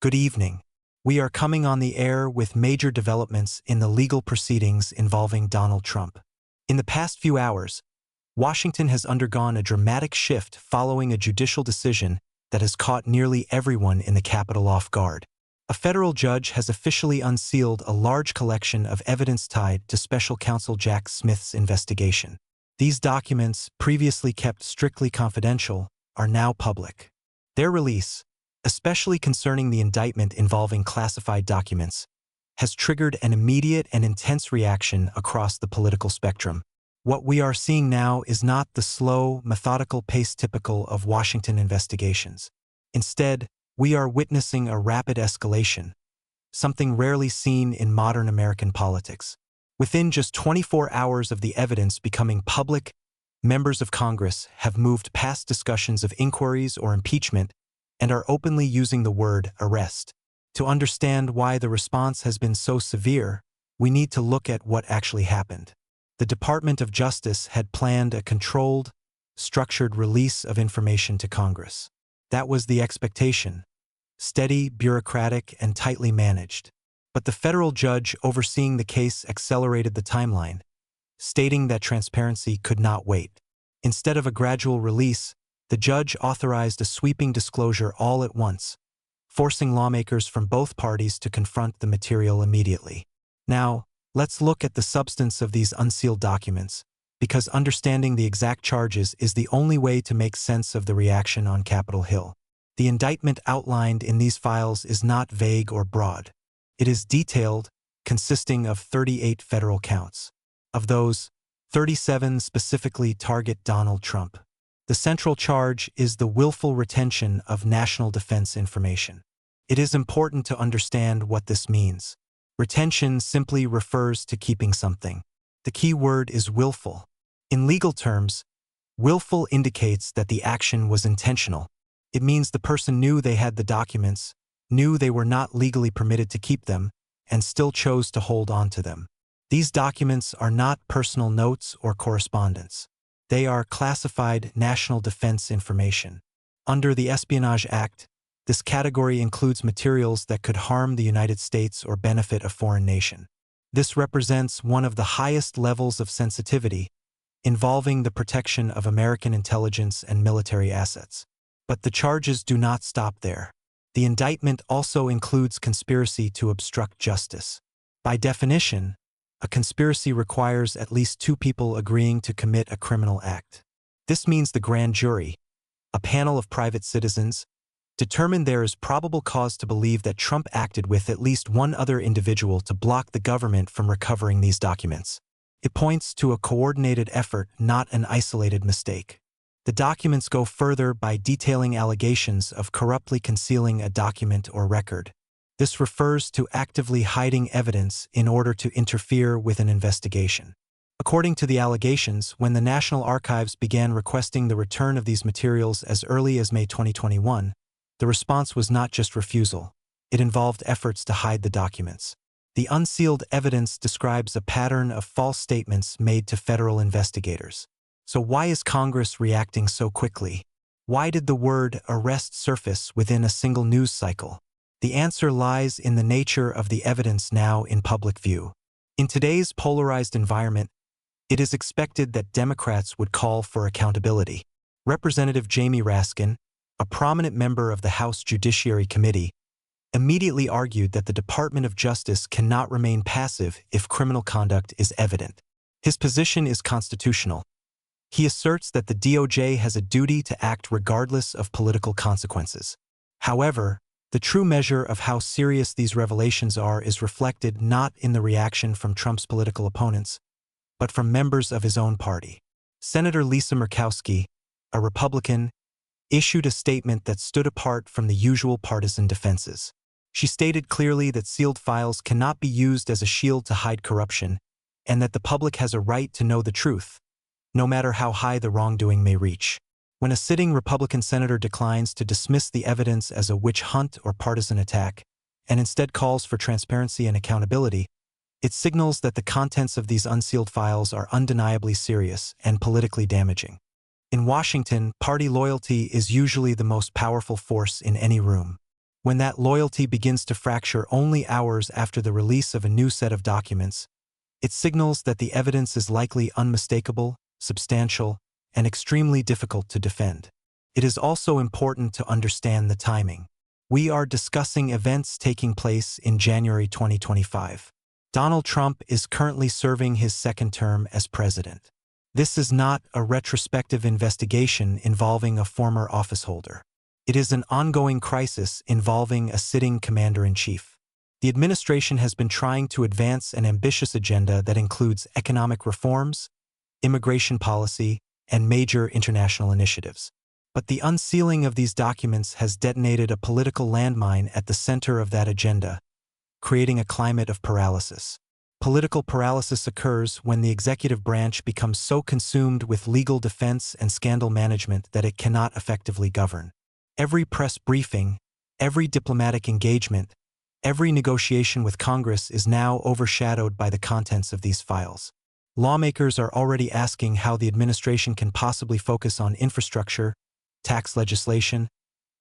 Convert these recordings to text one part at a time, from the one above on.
Good evening. We are coming on the air with major developments in the legal proceedings involving Donald Trump. In the past few hours, Washington has undergone a dramatic shift following a judicial decision that has caught nearly everyone in the Capitol off guard. A federal judge has officially unsealed a large collection of evidence tied to Special Counsel Jack Smith's investigation. These documents, previously kept strictly confidential, are now public. Their release, especially concerning the indictment involving classified documents, has triggered an immediate and intense reaction across the political spectrum. What we are seeing now is not the slow, methodical pace typical of Washington investigations. Instead, we are witnessing a rapid escalation, something rarely seen in modern American politics. Within just 24 hours of the evidence becoming public, members of Congress have moved past discussions of inquiries or impeachment and are openly using the word arrest. To understand why the response has been so severe, we need to look at what actually happened. The Department of Justice had planned a controlled, structured release of information to Congress. That was the expectation: steady, bureaucratic, and tightly managed. But the federal judge overseeing the case accelerated the timeline, stating that transparency could not wait. Instead of a gradual release, the judge authorized a sweeping disclosure all at once, forcing lawmakers from both parties to confront the material immediately. Now, let's look at the substance of these unsealed documents, because understanding the exact charges is the only way to make sense of the reaction on Capitol Hill. The indictment outlined in these files is not vague or broad. It is detailed, consisting of 38 federal counts. Of those, 37 specifically target Donald Trump. The central charge is the willful retention of national defense information. It is important to understand what this means. Retention simply refers to keeping something. The key word is willful. In legal terms, willful indicates that the action was intentional. It means the person knew they had the documents, knew they were not legally permitted to keep them, and still chose to hold on to them. These documents are not personal notes or correspondence. They are classified national defense information. Under the Espionage Act, this category includes materials that could harm the United States or benefit a foreign nation. This represents one of the highest levels of sensitivity, involving the protection of American intelligence and military assets. But the charges do not stop there. The indictment also includes conspiracy to obstruct justice. By definition, a conspiracy requires at least two people agreeing to commit a criminal act. This means the grand jury, a panel of private citizens, determined there is probable cause to believe that Trump acted with at least one other individual to block the government from recovering these documents. It points to a coordinated effort, not an isolated mistake. The documents go further by detailing allegations of corruptly concealing a document or record. This refers to actively hiding evidence in order to interfere with an investigation. According to the allegations, when the National Archives began requesting the return of these materials as early as May 2021, the response was not just refusal. It involved efforts to hide the documents. The unsealed evidence describes a pattern of false statements made to federal investigators. So why is Congress reacting so quickly? Why did the word arrest surface within a single news cycle? The answer lies in the nature of the evidence now in public view. In today's polarized environment, it is expected that Democrats would call for accountability. Representative Jamie Raskin, a prominent member of the House Judiciary Committee, immediately argued that the Department of Justice cannot remain passive if criminal conduct is evident. His position is constitutional. He asserts that the DOJ has a duty to act regardless of political consequences. However, the true measure of how serious these revelations are is reflected not in the reaction from Trump's political opponents, but from members of his own party. Senator Lisa Murkowski, a Republican, issued a statement that stood apart from the usual partisan defenses. She stated clearly that sealed files cannot be used as a shield to hide corruption, and that the public has a right to know the truth, no matter how high the wrongdoing may reach. When a sitting Republican senator declines to dismiss the evidence as a witch hunt or partisan attack, and instead calls for transparency and accountability, it signals that the contents of these unsealed files are undeniably serious and politically damaging. In Washington, party loyalty is usually the most powerful force in any room. When that loyalty begins to fracture only hours after the release of a new set of documents, it signals that the evidence is likely unmistakable, substantial, and extremely difficult to defend. It is also important to understand the timing. We are discussing events taking place in January 2025. Donald Trump is currently serving his second term as president. This is not a retrospective investigation involving a former officeholder. It is an ongoing crisis involving a sitting commander-in-chief. The administration has been trying to advance an ambitious agenda that includes economic reforms, immigration policy, and major international initiatives. But the unsealing of these documents has detonated a political landmine at the center of that agenda, creating a climate of paralysis. Political paralysis occurs when the executive branch becomes so consumed with legal defense and scandal management that it cannot effectively govern. Every press briefing, every diplomatic engagement, every negotiation with Congress is now overshadowed by the contents of these files. Lawmakers are already asking how the administration can possibly focus on infrastructure, tax legislation,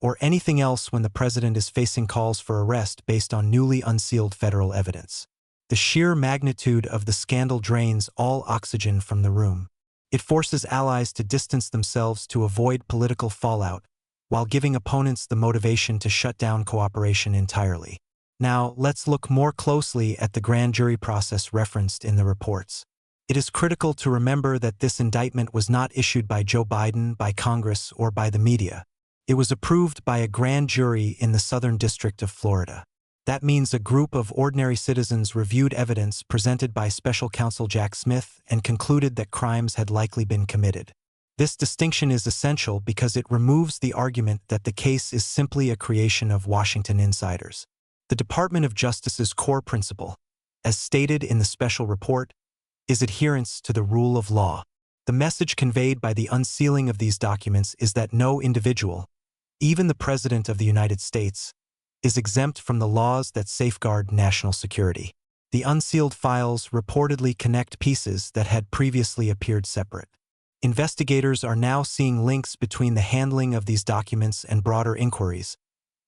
or anything else when the president is facing calls for arrest based on newly unsealed federal evidence. The sheer magnitude of the scandal drains all oxygen from the room. It forces allies to distance themselves to avoid political fallout, while giving opponents the motivation to shut down cooperation entirely. Now, let's look more closely at the grand jury process referenced in the reports. It is critical to remember that this indictment was not issued by Joe Biden, by Congress, or by the media. It was approved by a grand jury in the Southern District of Florida. That means a group of ordinary citizens reviewed evidence presented by Special Counsel Jack Smith and concluded that crimes had likely been committed. This distinction is essential because it removes the argument that the case is simply a creation of Washington insiders. The Department of Justice's core principle, as stated in the special report, is adherence to the rule of law. The message conveyed by the unsealing of these documents is that no individual, even the President of the United States, is exempt from the laws that safeguard national security. The unsealed files reportedly connect pieces that had previously appeared separate. Investigators are now seeing links between the handling of these documents and broader inquiries,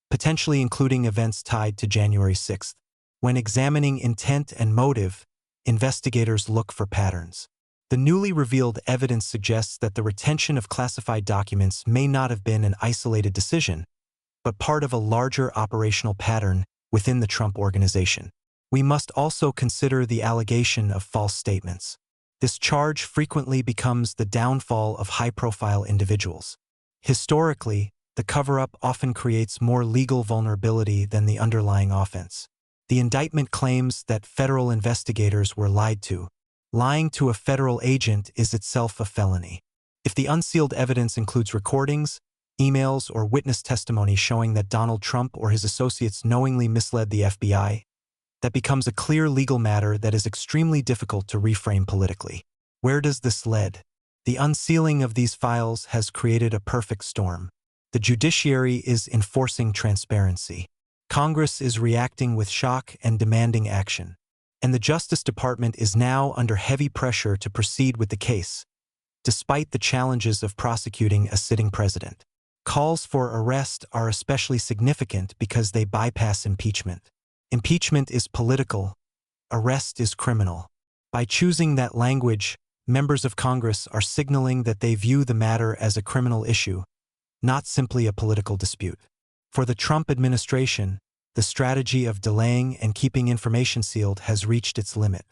potentially including events tied to January 6th. When examining intent and motive, investigators look for patterns. The newly revealed evidence suggests that the retention of classified documents may not have been an isolated decision, but part of a larger operational pattern within the Trump organization. We must also consider the allegation of false statements. This charge frequently becomes the downfall of high-profile individuals. Historically, the cover-up often creates more legal vulnerability than the underlying offense. The indictment claims that federal investigators were lied to. Lying to a federal agent is itself a felony. If the unsealed evidence includes recordings, emails, or witness testimony showing that Donald Trump or his associates knowingly misled the FBI, that becomes a clear legal matter that is extremely difficult to reframe politically. Where does this lead? The unsealing of these files has created a perfect storm. The judiciary is enforcing transparency. Congress is reacting with shock and demanding action. And the Justice Department is now under heavy pressure to proceed with the case, despite the challenges of prosecuting a sitting president. Calls for arrest are especially significant because they bypass impeachment. Impeachment is political, arrest is criminal. By choosing that language, members of Congress are signaling that they view the matter as a criminal issue, not simply a political dispute. For the Trump administration, the strategy of delaying and keeping information sealed has reached its limit.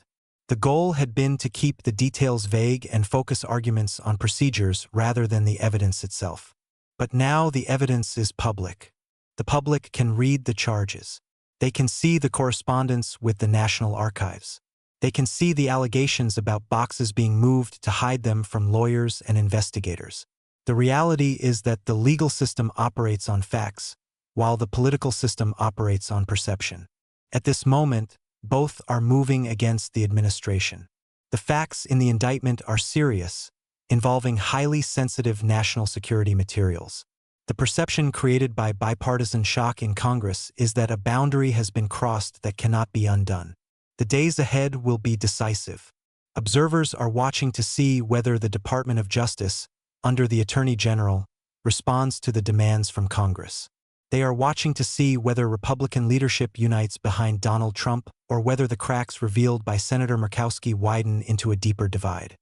The goal had been to keep the details vague and focus arguments on procedures rather than the evidence itself. But now the evidence is public. The public can read the charges. They can see the correspondence with the National Archives. They can see the allegations about boxes being moved to hide them from lawyers and investigators. The reality is that the legal system operates on facts, while the political system operates on perception. At this moment, both are moving against the administration. The facts in the indictment are serious, involving highly sensitive national security materials. The perception created by bipartisan shock in Congress is that a boundary has been crossed that cannot be undone. The days ahead will be decisive. Observers are watching to see whether the Department of Justice, under the Attorney General, responds to the demands from Congress. They are watching to see whether Republican leadership unites behind Donald Trump or whether the cracks revealed by Senator Murkowski widen into a deeper divide.